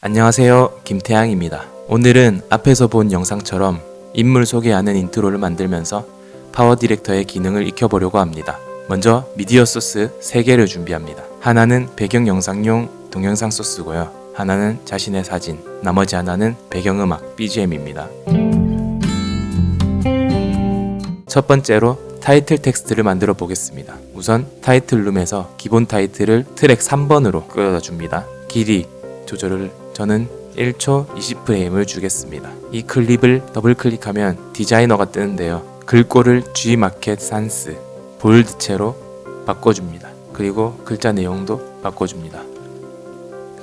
안녕하세요, 김태양입니다. 오늘은 앞에서 본 영상처럼 인물 소개하는 인트로를 만들면서 파워 디렉터의 기능을 익혀보려고 합니다. 먼저 미디어 소스 3개를 준비합니다. 하나는 배경 영상용 동영상 소스고요. 하나는 자신의 사진, 나머지 하나는 배경음악 BGM입니다. 첫 번째로 타이틀 텍스트를 만들어 보겠습니다. 우선 타이틀 룸에서 기본 타이틀을 트랙 3번으로 끌어다 줍니다. 길이 조절을 저는 1초 20프레임을 주겠습니다. 이 클립을 더블 클릭하면 디자이너가 뜨는데요. 글꼴을 G마켓 산스 볼드체로 바꿔줍니다. 그리고 글자 내용도 바꿔줍니다.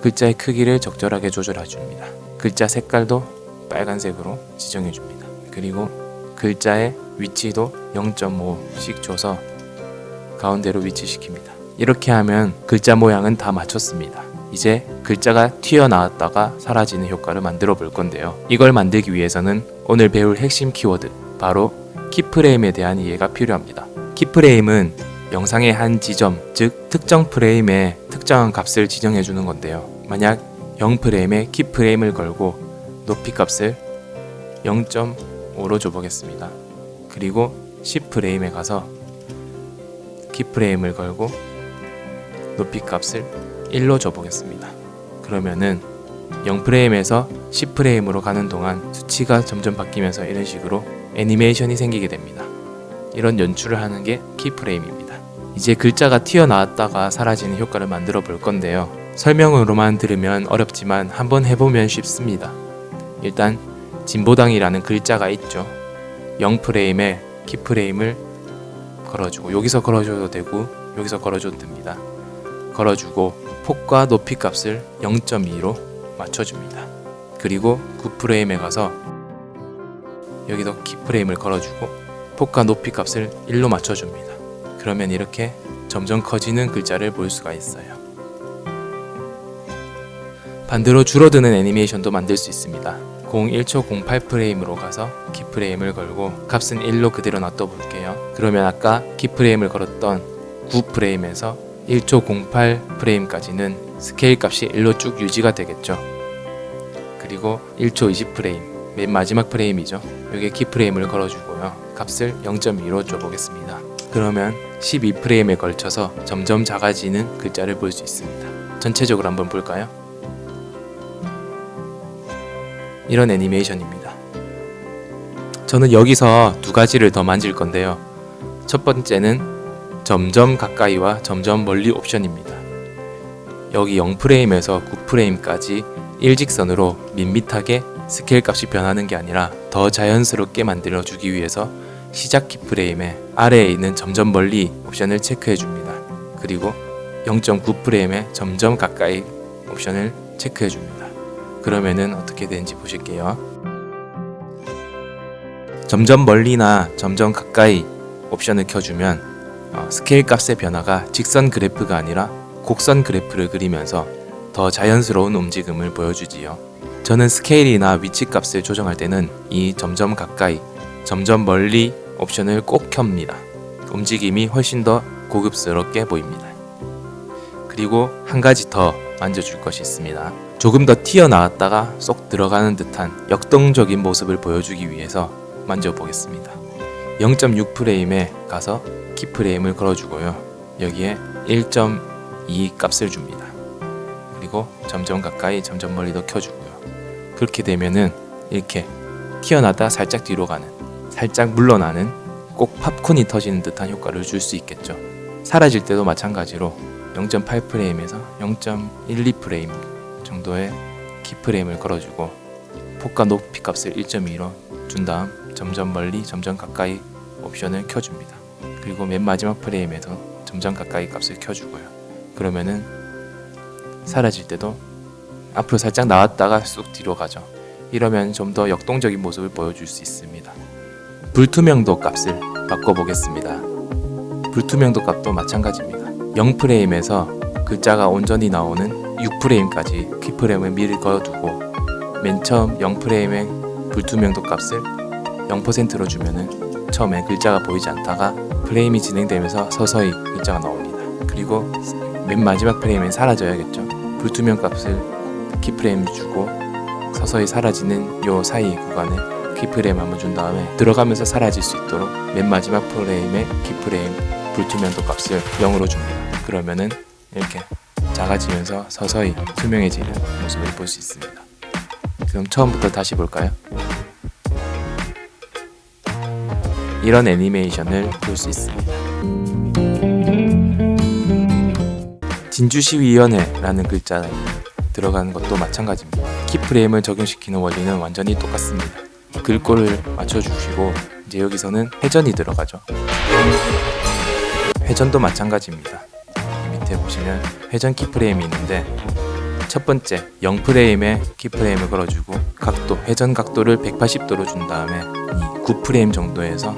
글자의 크기를 적절하게 조절해줍니다. 글자 색깔도 빨간색으로 지정해줍니다. 그리고 글자의 위치도 0.5씩 줘서 가운데로 위치시킵니다. 이렇게 하면 글자 모양은 다 맞췄습니다. 이제 글자가 튀어나왔다가 사라지는 효과를 만들어 볼 건데요. 이걸 만들기 위해서는 오늘 배울 핵심 키워드, 바로 키프레임에 대한 이해가 필요합니다. 키프레임은 영상의 한 지점, 즉 특정 프레임에 특정한 값을 지정해 주는 건데요. 만약 0프레임에 키프레임을 걸고 높이 값을 0.5로 줘보겠습니다. 그리고 10프레임에 가서 키프레임을 걸고 높이 값을 1로 줘보겠습니다. 그러면은 0프레임에서 10프레임으로 가는 동안 수치가 점점 바뀌면서 이런 식으로 애니메이션이 생기게 됩니다. 이런 연출을 하는 게 키프레임입니다. 이제 글자가 튀어나왔다가 사라지는 효과를 만들어 볼 건데요. 설명으로만 들으면 어렵지만 한번 해보면 쉽습니다. 일단 진보당이라는 글자가 있죠. 0프레임에 키프레임을 걸어주고, 여기서 걸어줘도 되고 여기서 걸어줘도 됩니다. 걸어주고 폭과 높이 값을 0.2로 맞춰줍니다. 그리고 9프레임에 가서 여기도 키프레임을 걸어주고 폭과 높이 값을 1로 맞춰줍니다. 그러면 이렇게 점점 커지는 글자를 볼 수가 있어요. 반대로 줄어드는 애니메이션도 만들 수 있습니다. 1초 08프레임으로 가서 키프레임을 걸고 값은 1로 그대로 놔둬 볼게요. 그러면 아까 키프레임을 걸었던 9프레임에서 1초 08프레임까지는 스케일 값이 1로 쭉 유지가 되겠죠. 그리고 1초 20프레임, 맨 마지막 프레임이죠. 여기에 키프레임을 걸어주고요. 값을 0.2로 줘보겠습니다. 그러면 12프레임에 걸쳐서 점점 작아지는 글자를 볼 수 있습니다. 전체적으로 한번 볼까요? 이런 애니메이션입니다. 저는 여기서 두 가지를 더 만질 건데요. 첫 번째는 점점 가까이와 점점 멀리 옵션입니다. 여기 0프레임에서 9프레임까지 일직선으로 밋밋하게 스케일 값이 변하는 게 아니라 더 자연스럽게 만들어 주기 위해서 시작 키프레임에 아래에 있는 점점 멀리 옵션을 체크해 줍니다. 그리고 0.9프레임에 점점 가까이 옵션을 체크해 줍니다. 그러면은 어떻게 되는지 보실게요. 점점 멀리나 점점 가까이 옵션을 켜주면 스케일 값의 변화가 직선 그래프가 아니라 곡선 그래프를 그리면서 더 자연스러운 움직임을 보여주지요. 저는 스케일이나 위치 값을 조정할 때는 이 점점 가까이, 점점 멀리 옵션을 꼭 켭니다. 움직임이 훨씬 더 고급스럽게 보입니다. 그리고 한 가지 더 만져줄 것이 있습니다. 조금 더 튀어나왔다가 쏙 들어가는 듯한 역동적인 모습을 보여주기 위해서 만져보겠습니다. 0.6프레임에 가서 키프레임을 걸어주고요. 여기에 1.2 값을 줍니다. 그리고 점점 가까이 점점 멀리도 켜주고요. 그렇게 되면은 이렇게 튀어나다 살짝 뒤로 가는, 살짝 물러나는, 꼭 팝콘이 터지는 듯한 효과를 줄 수 있겠죠. 사라질 때도 마찬가지로 0.8프레임에서 0.12프레임 정도의 키프레임을 걸어주고 폭과 높이 값을 1.2로 준 다음 점점 멀리 점점 가까이 옵션을 켜줍니다. 그리고 맨 마지막 프레임에서 점점 가까이 값을 켜주고요. 그러면은 사라질 때도 앞으로 살짝 나왔다가 쑥 뒤로 가죠. 이러면 좀 더 역동적인 모습을 보여줄 수 있습니다. 불투명도 값을 바꿔보겠습니다. 불투명도 값도 마찬가지입니다. 0프레임에서 글자가 온전히 나오는 6프레임까지 키프레임을 미리 걸어두고 맨 처음 0프레임의 불투명도 값을 0%로 주면은 처음에 글자가 보이지 않다가 프레임이 진행되면서 서서히 글자가 나옵니다. 그리고 맨 마지막 프레임엔 사라져야겠죠. 불투명 값을 키프레임 주고 서서히 사라지는 요 사이 구간에 키프레임 한번 준 다음에 들어가면서 사라질 수 있도록 맨 마지막 프레임에 키프레임 불투명도 값을 0으로 줍니다. 그러면은 이렇게 작아지면서 서서히 투명해지는 모습을 볼 수 있습니다. 그럼 처음부터 다시 볼까요? 이런 애니메이션을 볼 수 있습니다. 진주시위원회라는 글자 들어가는 것도 마찬가지입니다. 키프레임을 적용시키는 원리는 완전히 똑같습니다. 글꼴을 맞춰주시고 이제 여기서는 회전이 들어가죠. 회전도 마찬가지입니다. 밑에 보시면 회전 키프레임이 있는데 첫 번째 0프레임에 키프레임을 걸어주고 각도, 회전 각도를 180도로 준 다음에 이 9프레임 정도에서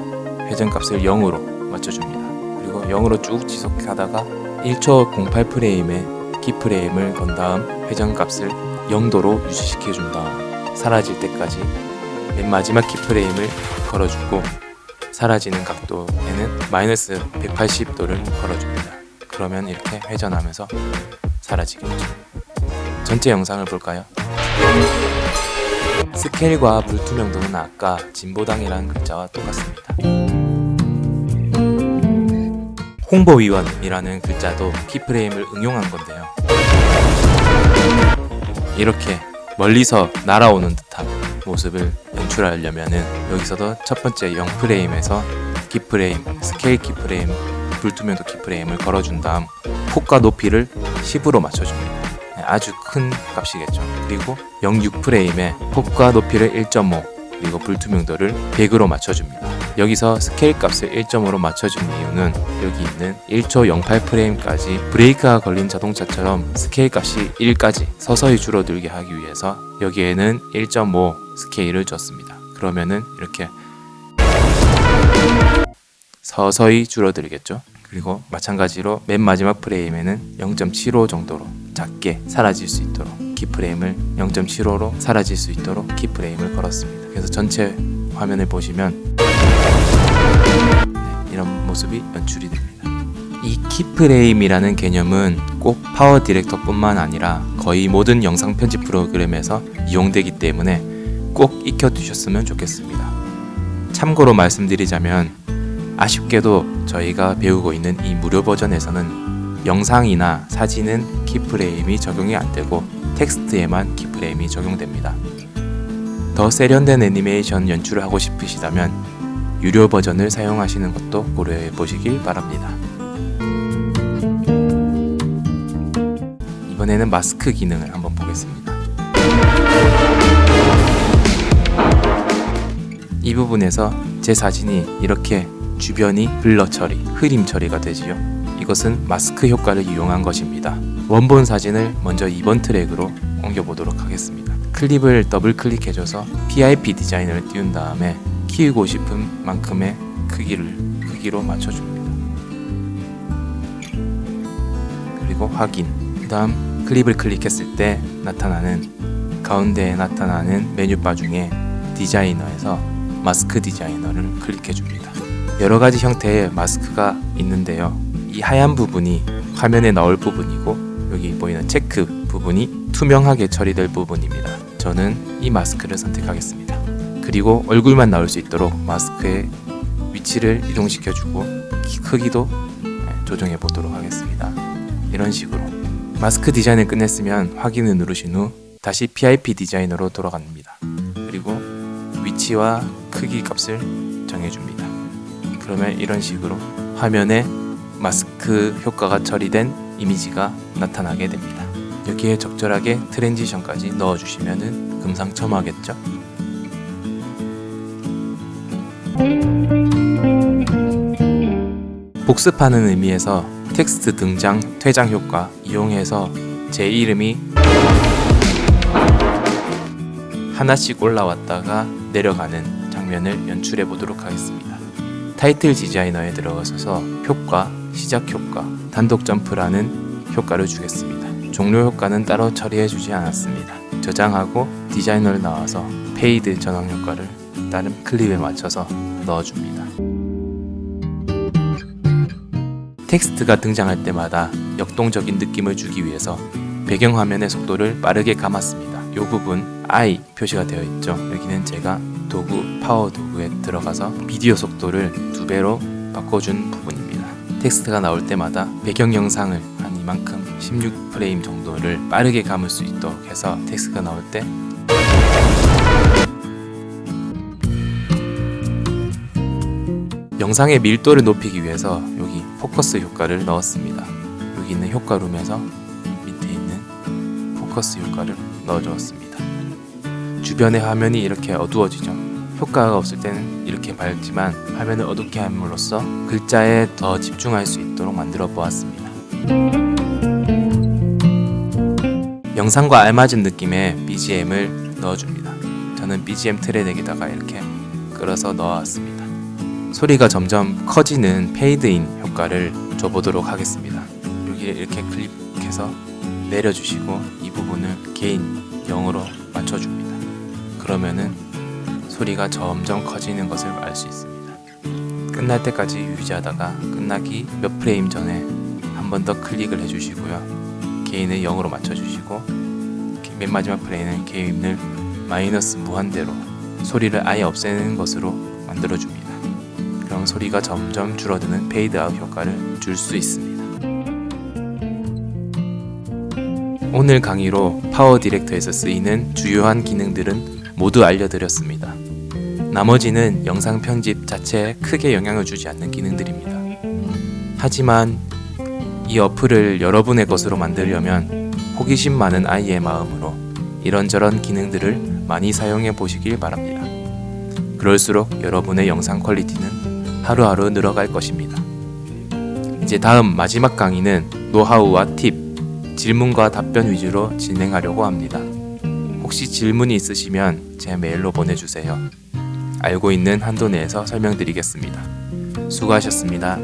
회전 값을 0으로 맞춰줍니다. 그리고 0으로 쭉 지속하다가 1초 08프레임에 키프레임을 건 다음 회전 값을 0도로 유지시켜 준 다음 사라질 때까지 맨 마지막 키프레임을 걸어주고 사라지는 각도에는 마이너스 180도를 걸어줍니다. 그러면 이렇게 회전하면서 사라지겠죠. 전체 영상을 볼까요? 스케일과 불투명도는 아까 진보당이라는 글자와 똑같습니다. 홍보위원이라는 글자도 키프레임을 응용한 건데요. 이렇게 멀리서 날아오는 듯한 모습을 연출하려면은 여기서도 첫 번째 0프레임에서 키프레임, 스케일 키프레임, 불투명도 키프레임을 걸어준 다음 폭과 높이를 10으로 맞춰줍니다. 아주 큰 값이겠죠. 그리고 06프레임에 폭과 높이를 1.5 그리고 불투명도를 100으로 맞춰줍니다. 여기서 스케일 값을 1.5로 맞춰준 이유는 여기 있는 1초 08프레임까지 브레이크가 걸린 자동차처럼 스케일 값이 1까지 서서히 줄어들게 하기 위해서 여기에는 1.5 스케일을 줬습니다. 그러면은 이렇게 서서히 줄어들겠죠. 그리고 마찬가지로 맨 마지막 프레임에는 0.75 정도로 작게 사라질 수 있도록 키프레임을 0.75로 사라질 수 있도록 키프레임을 걸었습니다. 그래서 전체 화면을 보시면 이런 모습이 연출이 됩니다. 이 키프레임이라는 개념은 꼭 파워 디렉터뿐만 아니라 거의 모든 영상 편집 프로그램에서 이용되기 때문에 꼭 익혀두셨으면 좋겠습니다. 참고로 말씀드리자면 아쉽게도 저희가 배우고 있는 이 무료 버전에서는 영상이나 사진은 키프레임이 적용이 안되고 텍스트에만 키프레임이 적용됩니다. 더 세련된 애니메이션 연출을 하고 싶으시다면 유료 버전을 사용하시는 것도 고려해 보시길 바랍니다. 이번에는 마스크 기능을 한번 보겠습니다. 이 부분에서 제 사진이 이렇게 주변이 블러 처리, 흐림 처리가 되지요. 이것은 마스크 효과를 이용한 것입니다. 원본 사진을 먼저 2번 트랙으로 옮겨보도록 하겠습니다. 클립을 더블 클릭해줘서 PIP 디자이너를 띄운 다음에 키우고 싶은 만큼의 크기로 맞춰줍니다. 그리고 확인. 그 다음 클립을 클릭했을 때 나타나는 가운데에 나타나는 메뉴바 중에 디자이너에서 마스크 디자이너를 클릭해줍니다. 여러가지 형태의 마스크가 있는데요. 이 하얀 부분이 화면에 나올 부분이고 여기 보이는 체크 부분이 투명하게 처리될 부분입니다. 저는 이 마스크를 선택하겠습니다. 그리고 얼굴만 나올 수 있도록 마스크의 위치를 이동시켜주고 크기도 조정해 보도록 하겠습니다. 이런 식으로 마스크 디자인을 끝냈으면 확인을 누르신 후 다시 PIP 디자이너로 돌아갑니다. 그리고 위치와 크기 값을 정해줍니다. 그러면 이런 식으로 화면에 마스크 효과가 처리된 이미지가 나타나게 됩니다. 여기에 적절하게 트랜지션까지 넣어주시면 금상첨화겠죠? 복습하는 의미에서 텍스트 등장, 퇴장 효과 이용해서 제 이름이 하나씩 올라왔다가 내려가는 장면을 연출해 보도록 하겠습니다. 타이틀 디자이너에 들어가셔서 효과, 시작 효과, 단독 점프라는 효과를 주겠습니다. 종료 효과는 따로 처리해 주지 않았습니다. 저장하고 디자이너를 나와서 페이드 전환 효과를 다른 클립에 맞춰서 넣어줍니다. 텍스트가 등장할 때마다 역동적인 느낌을 주기 위해서 배경화면의 속도를 빠르게 감았습니다. 이 부분 I 표시가 되어 있죠. 여기는 제가 도구 파워 도구에 들어가서 비디오 속도를 2배로 바꿔준 부분입니다. 텍스트가 나올 때마다 배경 영상을 한 이만큼 16프레임 정도를 빠르게 감을 수 있도록 해서 텍스트가 나올 때 영상의 밀도를 높이기 위해서 여기 포커스 효과를 넣었습니다. 여기 있는 효과룸에서 밑에 있는 포커스 효과를 넣어주었습니다. 주변의 화면이 이렇게 어두워지죠. 효과가 없을 때는 이렇게 밝지만 화면을 어둡게 함으로써 글자에 더 집중할 수 있도록 만들어 보았습니다. 영상과 알맞은 느낌의 BGM을 넣어줍니다. 저는 BGM 트랙에다가 이렇게 끌어서 넣어왔습니다. 소리가 점점 커지는 페이드인 효과를 줘보도록 하겠습니다. 여기를 이렇게 클릭해서 내려주시고 이 부분을 게인 0으로 맞춰줍니다. 그러면은 소리가 점점 커지는 것을 알 수 있습니다. 끝날 때까지 유지하다가 끝나기 몇 프레임 전에 한 번 더 클릭을 해주시고요. 게인을 0으로 맞춰주시고 맨 마지막 프레임은 게인을 마이너스 무한대로 소리를 아예 없애는 것으로 만들어줍니다. 그럼 소리가 점점 줄어드는 페이드 아웃 효과를 줄 수 있습니다. 오늘 강의로 파워 디렉터에서 쓰이는 주요한 기능들은 모두 알려드렸습니다. 나머지는 영상 편집 자체에 크게 영향을 주지 않는 기능들입니다. 하지만 이 어플을 여러분의 것으로 만들려면 호기심 많은 아이의 마음으로 이런저런 기능들을 많이 사용해 보시길 바랍니다. 그럴수록 여러분의 영상 퀄리티는 하루하루 늘어갈 것입니다. 이제 다음 마지막 강의는 노하우와 팁, 질문과 답변 위주로 진행하려고 합니다. 혹시 질문이 있으시면 제 메일로 보내주세요. 알고 있는 한도 내에서 설명드리겠습니다. 수고하셨습니다.